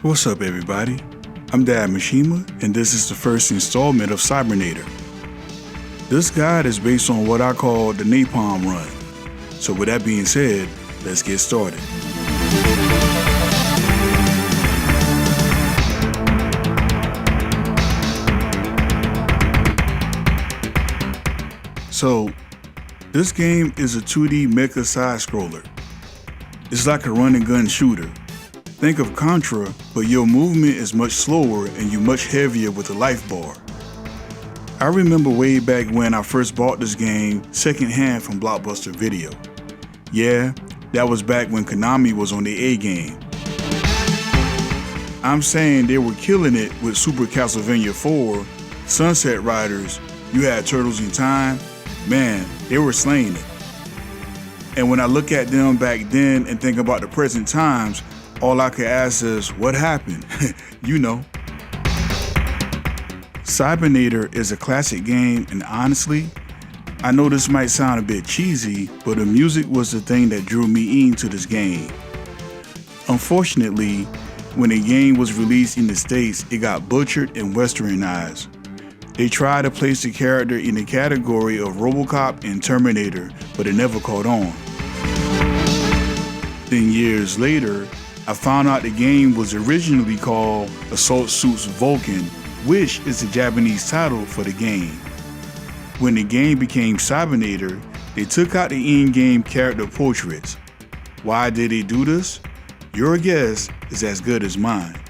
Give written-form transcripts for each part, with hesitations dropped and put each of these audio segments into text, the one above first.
What's up, everybody? I'm Dad Mishima, and this is the first installment of Cybernator. This guide is based on what I call the Napalm Run. So with that being said, let's get started. So, this game is a 2D mecha side-scroller. It's like a run-and-gun shooter. Think of Contra, but your movement is much slower and you're much heavier with a life bar. I remember way back when I first bought this game secondhand from Blockbuster Video. Yeah, that was back when Konami was on the A game. I'm saying they were killing it with Super Castlevania 4, Sunset Riders, you had Turtles in Time. Man, they were slaying it. And when I look at them back then and think about the present times, all I could ask is, what happened? You know. Cybernator is a classic game, and honestly, I know this might sound a bit cheesy, but the music was the thing that drew me into this game. Unfortunately, when the game was released in the States, it got butchered and westernized. They tried to place the character in the category of RoboCop and Terminator, but it never caught on. Then years later, I found out the game was originally called Assault Suits Valken, which is the Japanese title for the game. When the game became Cybernator, they took out the in-game character portraits. Why did they do this? Your guess is as good as mine.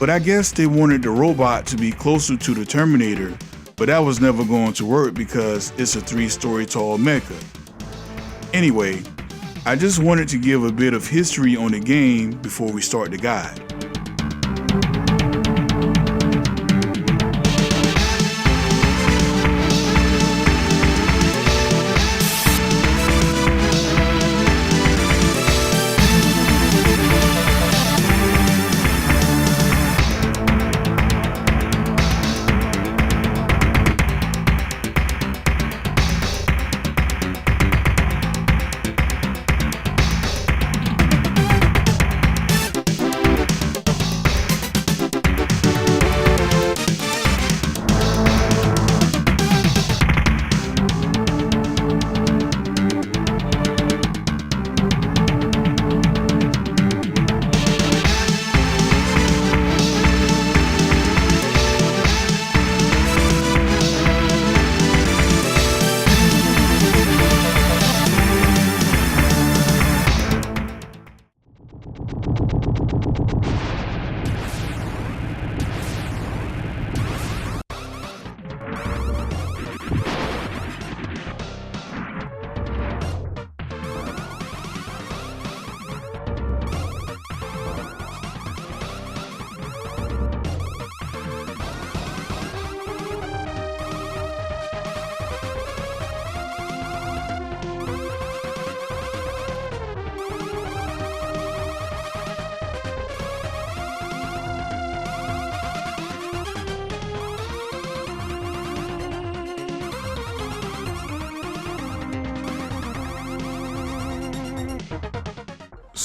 But I guess they wanted the robot to be closer to the Terminator, but that was never going to work because it's a 3-story tall mecha. Anyway, I just wanted to give a bit of history on the game before we start the guide.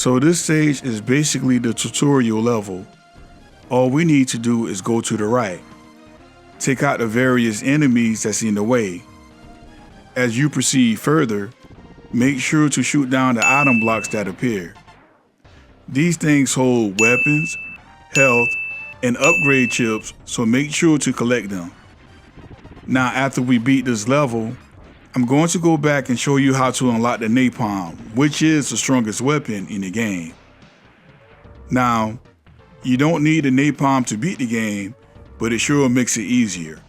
So this stage is basically the tutorial level. All we need to do is go to the right. Take out the various enemies that's in the way. As you proceed further, make sure to shoot down the item blocks that appear. These things hold weapons, health, and upgrade chips, so make sure to collect them. Now after we beat this level, I'm going to go back and show you how to unlock the Napalm, which is the strongest weapon in the game. Now, you don't need the Napalm to beat the game, but it sure makes it easier.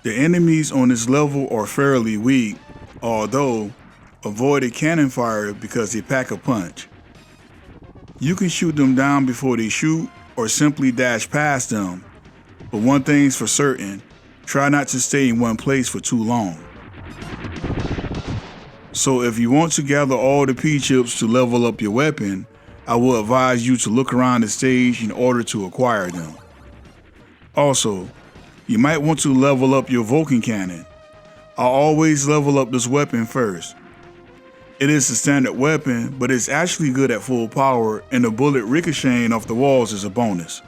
The enemies on this level are fairly weak, although avoid a cannon fire because they pack a punch. You can shoot them down before they shoot or simply dash past them, but one thing's for certain, try not to stay in one place for too long. So if you want to gather all the P-chips to level up your weapon, I will advise you to look around the stage in order to acquire them. Also, you might want to level up your Valken cannon. I always level up this weapon first. It is a standard weapon, but it's actually good at full power, and the bullet ricocheting off the walls is a bonus.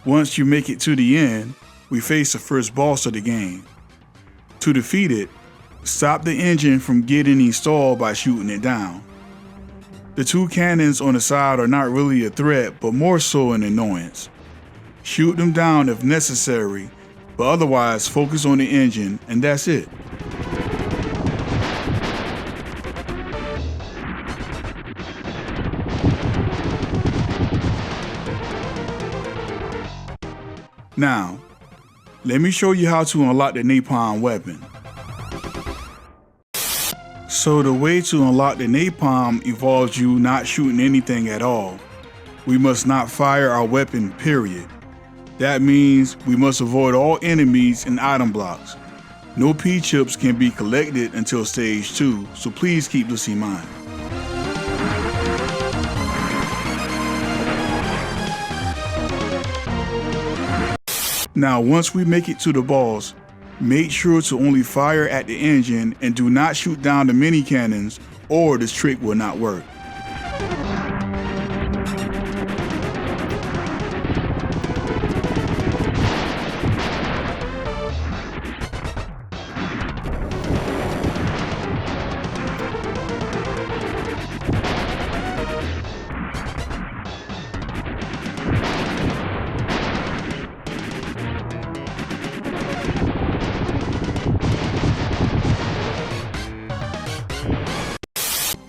Once you make it to the end, we face the first boss of the game. To defeat it, stop the engine from getting installed by shooting it down. The two cannons on the side are not really a threat, but more so an annoyance. Shoot them down if necessary, but otherwise focus on the engine and that's it. Now, let me show you how to unlock the Napalm weapon. So the way to unlock the Napalm involves you not shooting anything at all. We must not fire our weapon, period. That means we must avoid all enemies and item blocks. No P-chips can be collected until stage 2, so please keep this in mind. Now once we make it to the boss, make sure to only fire at the engine and do not shoot down the mini cannons or this trick will not work.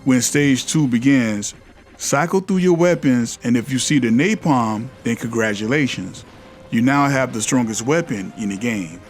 When stage 2 begins, cycle through your weapons, and if you see the Napalm, then congratulations. You now have the strongest weapon in the game.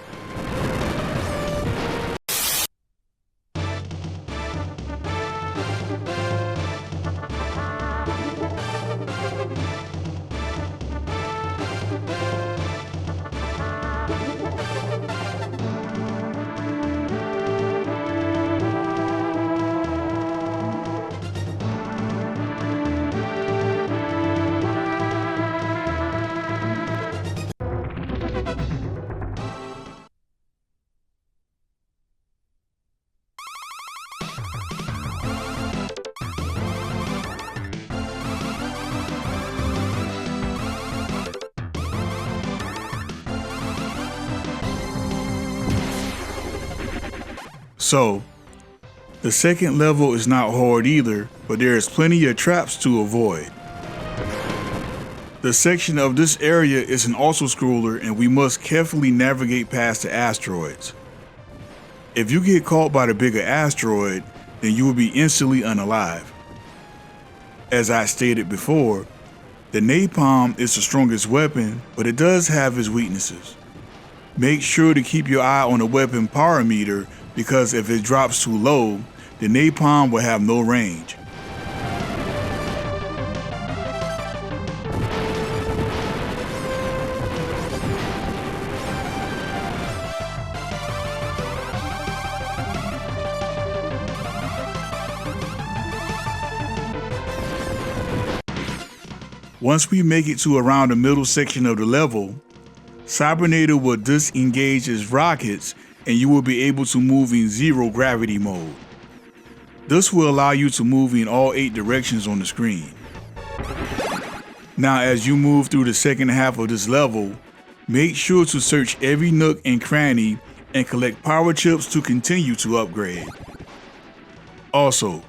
So, the second level is not hard either, but there is plenty of traps to avoid. The section of this area is an auto-scroller and we must carefully navigate past the asteroids. If you get caught by the bigger asteroid, then you will be instantly unalive. As I stated before, the napalm is the strongest weapon, but it does have its weaknesses. Make sure to keep your eye on the weapon power meter, because if it drops too low, the napalm will have no range. Once we make it to around the middle section of the level, Cybernator will disengage his rockets and you will be able to move in zero gravity mode. This will allow you to move in all 8 directions on the screen. Now as you move through the second half of this level, make sure to search every nook and cranny and collect power chips to continue to upgrade. Also,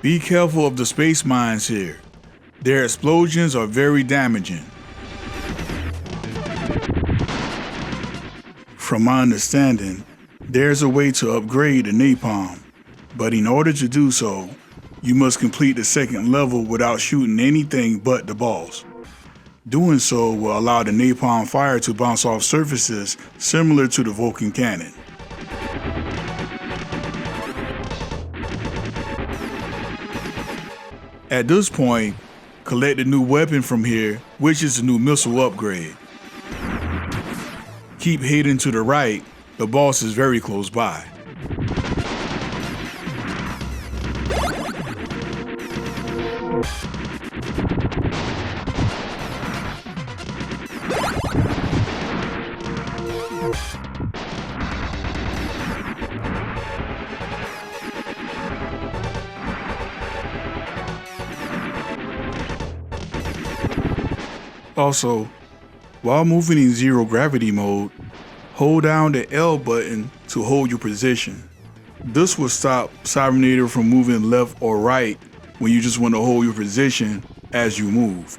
be careful of the space mines here. Their explosions are very damaging. From my understanding, there's a way to upgrade the napalm, but in order to do so, you must complete the second level without shooting anything but the boss. Doing so will allow the napalm fire to bounce off surfaces similar to the Valken cannon. At this point, collect the new weapon from here, which is the new missile upgrade. Keep heading to the right, the boss is very close by. Also, while moving in zero gravity mode, hold down the L button to hold your position. This will stop Cybernator from moving left or right when you just want to hold your position as you move.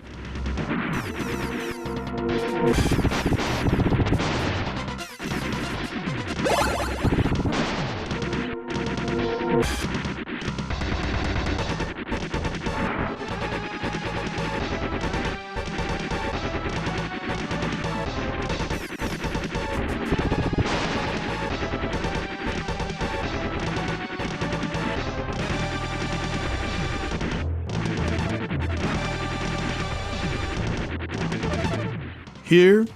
Here,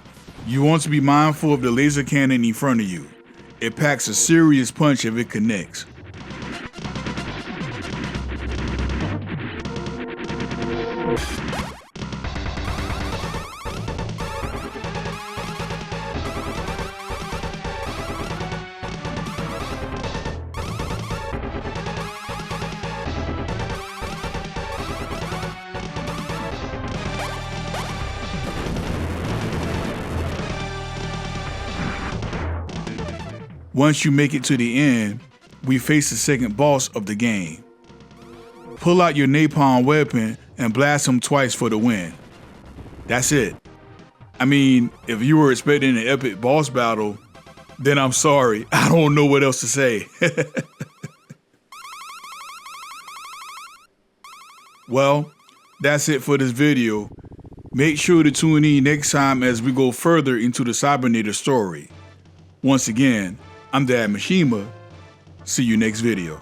you want to be mindful of the laser cannon in front of you. It packs a serious punch if it connects. Once you make it to the end, we face the second boss of the game. Pull out your napalm weapon and blast him twice for the win. That's it. I mean, if you were expecting an epic boss battle, then I'm sorry, I don't know what else to say. Well, that's it for this video. Make sure to tune in next time as we go further into the Cybernator story. Once again, I'm Dad Mishima. See you next video.